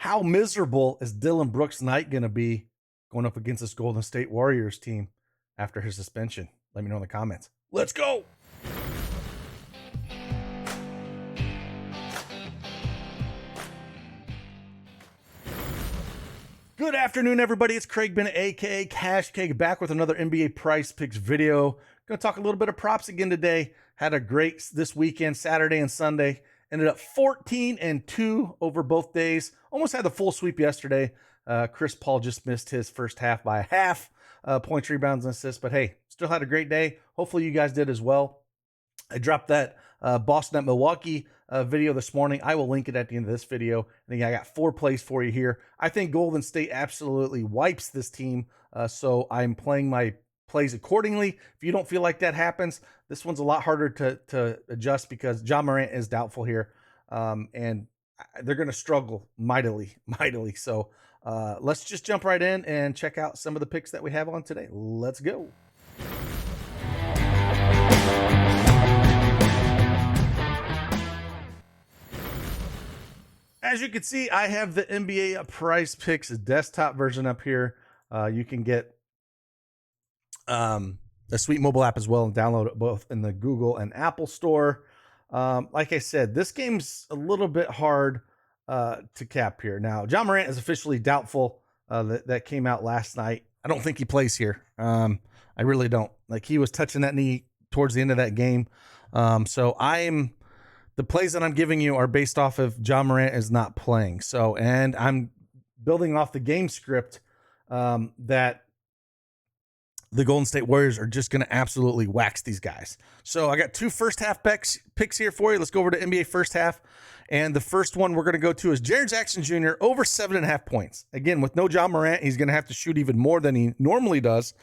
How miserable is Dylan Brooks' night going to be going up against this Golden State Warriors team after his suspension? Let me know in the comments. Let's go. Good afternoon, everybody. It's Craig Bennett, aka Cash Cake, back with another NBA Price Picks video. Going to talk a little bit of props again today. Had a great this weekend, Saturday and Sunday. Ended up 14-2 over both days. Almost had the full sweep yesterday. Chris Paul just missed his first half by a half. Points, rebounds, and assists. But hey, still had a great day. Hopefully you guys did as well. I dropped that Boston at Milwaukee video this morning. I will link it at the end of this video. And I got 4 plays for you here. I think Golden State absolutely wipes this team. So I'm playing my plays accordingly. If you don't feel like that happens, this one's a lot harder to adjust because Ja Morant is doubtful here. And they're going to struggle mightily. So let's just jump right in and check out some of the picks that we have on today. Let's go. As you can see, I have the NBA Price Picks desktop version up here. You can get the sweet mobile app as well and download it both in the Google and Apple store. Like I said, this game's a little bit hard to cap here. Now, Ja Morant is officially doubtful. That came out last night. I don't think he plays here. I really don't. Like, he was touching that knee towards the end of that game. So the plays that I'm giving you are based off of Ja Morant is not playing. So, and I'm building off the game script that the Golden State Warriors are just going to absolutely wax these guys. So I got 2 first half picks here for you. Let's go over to NBA first half. And the first one we're going to go to is Jaren Jackson Jr. over 7.5 points. Again, with no Ja Morant, he's going to have to shoot even more than he normally does.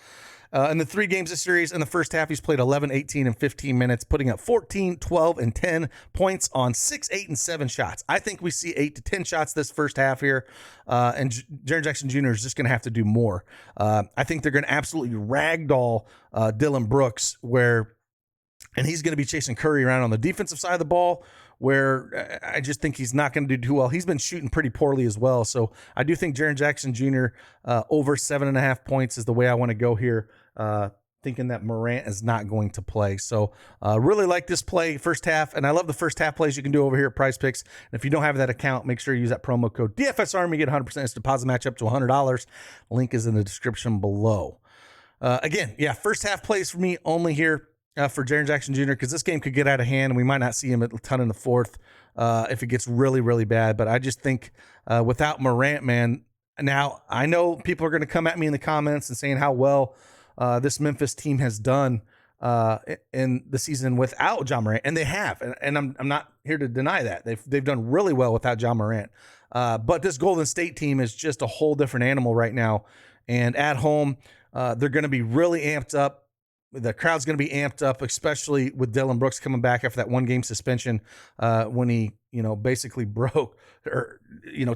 In the 3 games of series, in the first half, he's played 11, 18, and 15 minutes, putting up 14, 12, and 10 points on 6, 8, and 7 shots. I think we see 8 to 10 shots this first half here, and Jaren Jackson Jr. is just going to have to do more. I think they're going to absolutely ragdoll Dylan Brooks, and he's going to be chasing Curry around on the defensive side of the ball, where I just think he's not going to do too well. He's been shooting pretty poorly as well. So I do think Jaren Jackson Jr. Over 7.5 points is the way I want to go here, thinking that Morant is not going to play. So really like this play first half, and I love the first half plays you can do over here at Prize Picks. And if you don't have that account, make sure you use that promo code DFSArmy. Get 100% deposit match up to $100. Link is in the description below. Again, yeah, first half plays for me only here. For Jaren Jackson Jr., because this game could get out of hand, and we might not see him a ton in the fourth if it gets really, really bad. But I just think without Morant, man, now I know people are going to come at me in the comments and saying how well this Memphis team has done in the season without Ja Morant, and they have, and I'm not here to deny that. They've done really well without Ja Morant. But this Golden State team is just a whole different animal right now, and at home they're going to be really amped up. The crowd's going to be amped up, especially with Dylan Brooks coming back after that 1-game suspension when he, basically broke or,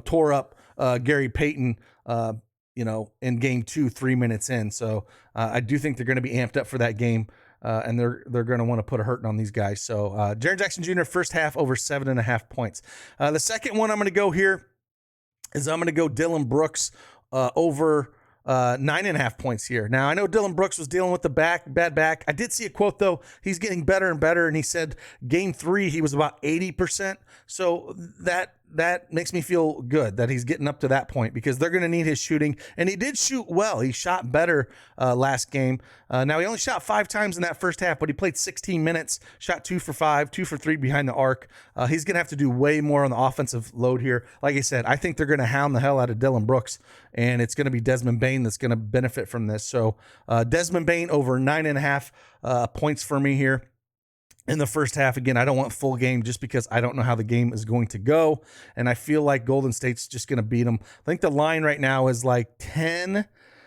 tore up Gary Payton, in game 2, 3 minutes in. So I do think they're going to be amped up for that game, and they're going to want to put a hurting on these guys. So Jaren Jackson Jr. first half over 7.5 points. The second one I'm going to go here is I'm going to go Dylan Brooks over 9.5 points here. Now, I know Dylan Brooks was dealing with the bad back. I did see a quote, though. He's getting better and better, and he said game 3, he was about 80%. So that makes me feel good that he's getting up to that point, because they're going to need his shooting. And he did shoot well. He shot better last game. Now, he only shot 5 times in that first half, but he played 16 minutes, shot 2 for 5, 2 for 3 behind the arc. He's going to have to do way more on the offensive load here. Like I said, I think they're going to hound the hell out of Dylan Brooks, and it's going to be Desmond Bane that's going to benefit from this. So Desmond Bane over 9.5 points for me here in the first half. Again, I don't want full game just because I don't know how the game is going to go, and I feel like Golden State's just going to beat them. I think the line right now is like 10,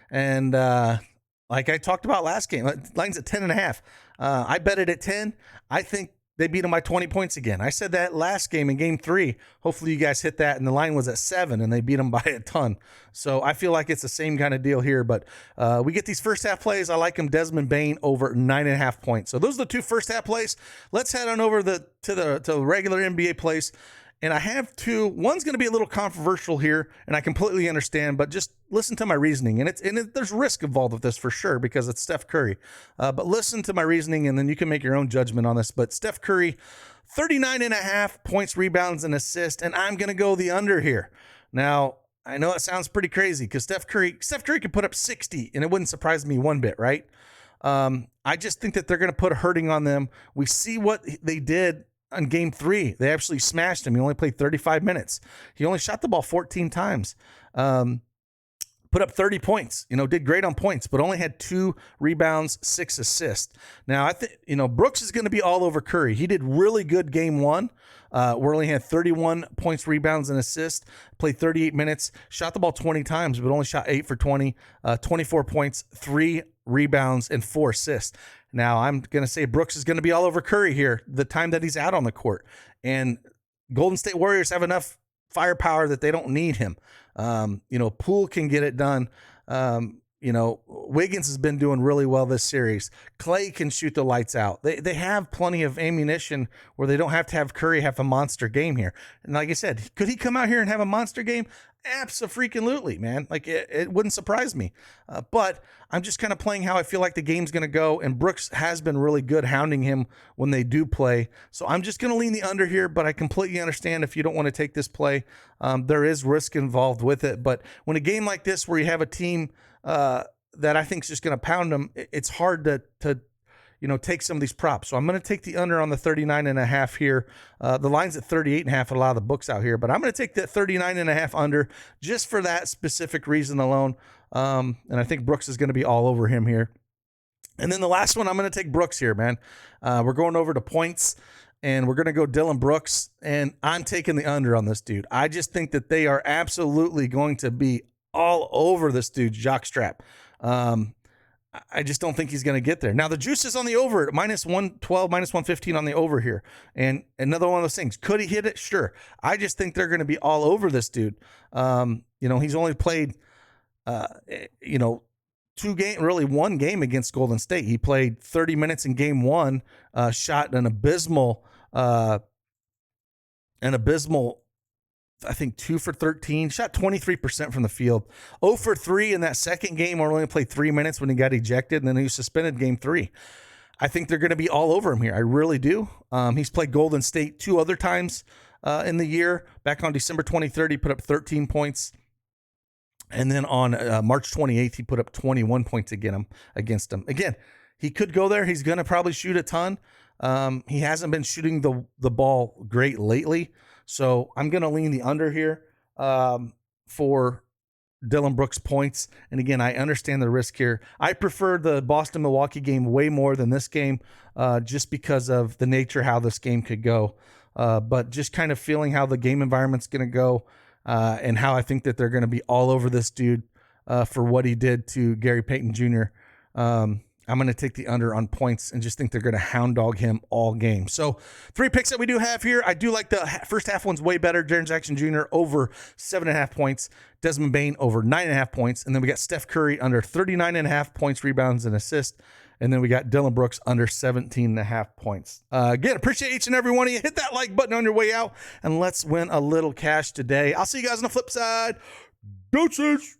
and like I talked about last game, line's at 10.5. I bet it at 10. I think they beat them by 20 points again. I said that last game in game 3. Hopefully you guys hit that, and the line was at 7, and they beat them by a ton. So I feel like it's the same kind of deal here, but we get these first half plays. I like them. Desmond Bane over 9.5 points. So those are the 2 first half plays. Let's head on over to the regular NBA plays. And I have two. One's going to be a little controversial here, and I completely understand, but just listen to my reasoning. And there's risk involved with this for sure because it's Steph Curry. But listen to my reasoning, and then you can make your own judgment on this. But Steph Curry, 39.5 points, rebounds, and assists, and I'm going to go the under here. Now, I know it sounds pretty crazy because Steph Curry could put up 60, and it wouldn't surprise me one bit, right? I just think that they're going to put a hurting on them. We see what they did on game 3. They actually smashed him. He only played 35 minutes. He only shot the ball 14 times. Put up 30 points, did great on points, but only had 2 rebounds, 6 assists. Now, I think, Brooks is going to be all over Curry. He did really good game 1, where he had 31 points, rebounds, and assists, played 38 minutes, shot the ball 20 times, but only shot 8 for 20, 24 points, 3 rebounds, and 4 assists. Now, I'm going to say Brooks is going to be all over Curry here the time that he's out on the court. And Golden State Warriors have enough firepower that they don't need him. Poole can get it done. Wiggins has been doing really well this series. Clay can shoot the lights out. They have plenty of ammunition where they don't have to have Curry have a monster game here. And like I said, could he come out here and have a monster game? Abso-freaking-lutely, man. Like it wouldn't surprise me. But I'm just kind of playing how I feel like the game's going to go. And Brooks has been really good hounding him when they do play. So I'm just going to lean the under here, but I completely understand if you don't want to take this play. There is risk involved with it. But when a game like this where you have a team that I think is just going to pound them, it's hard to take some of these props. So I'm going to take the under on the 39.5 here. The line's at 38.5 at a lot of the books out here, but I'm going to take that 39.5 under just for that specific reason alone. And I think Brooks is going to be all over him here. And then the last one, I'm going to take Brooks here, man. We're going over to points, and we're going to go Dylan Brooks, and I'm taking the under on this dude. I just think that they are absolutely going to be all over this dude's jockstrap. I just don't think he's going to get there. Now, the juice is on the over, minus 112, minus 115 on the over here. And another one of those things. Could he hit it? Sure. I just think they're going to be all over this dude. He's only played, 2 games, really 1 game against Golden State. He played 30 minutes in game 1, shot an abysmal, I think 2 for 13, shot 23% from the field. 0 for 3 in that second game, where he only played 3 minutes when he got ejected, and then he was suspended game 3. I think they're going to be all over him here. I really do. He's played Golden State 2 other times in the year. Back on December 23rd, he put up 13 points. And then on March 28th, he put up 21 points against them. Again, he could go there. He's going to probably shoot a ton. He hasn't been shooting the ball great lately. So I'm going to lean the under here for Dylan Brooks points. And again, I understand the risk here. I prefer the Boston-Milwaukee game way more than this game just because of the nature how this game could go. But just kind of feeling how the game environment's going to go and how I think that they're going to be all over this dude for what he did to Gary Payton Jr. I'm going to take the under on points and just think they're going to hound dog him all game. So 3 picks that we do have here. I do like the first half one's way better. Jaren Jackson Jr. over 7.5 points. Desmond Bane over 9.5 points. And then we got Steph Curry under 39.5 points, rebounds, and assists. And then we got Dylan Brooks under 17.5 points. Again, appreciate each and every one of you. Hit that like button on your way out, and let's win a little cash today. I'll see you guys on the flip side. Deuces.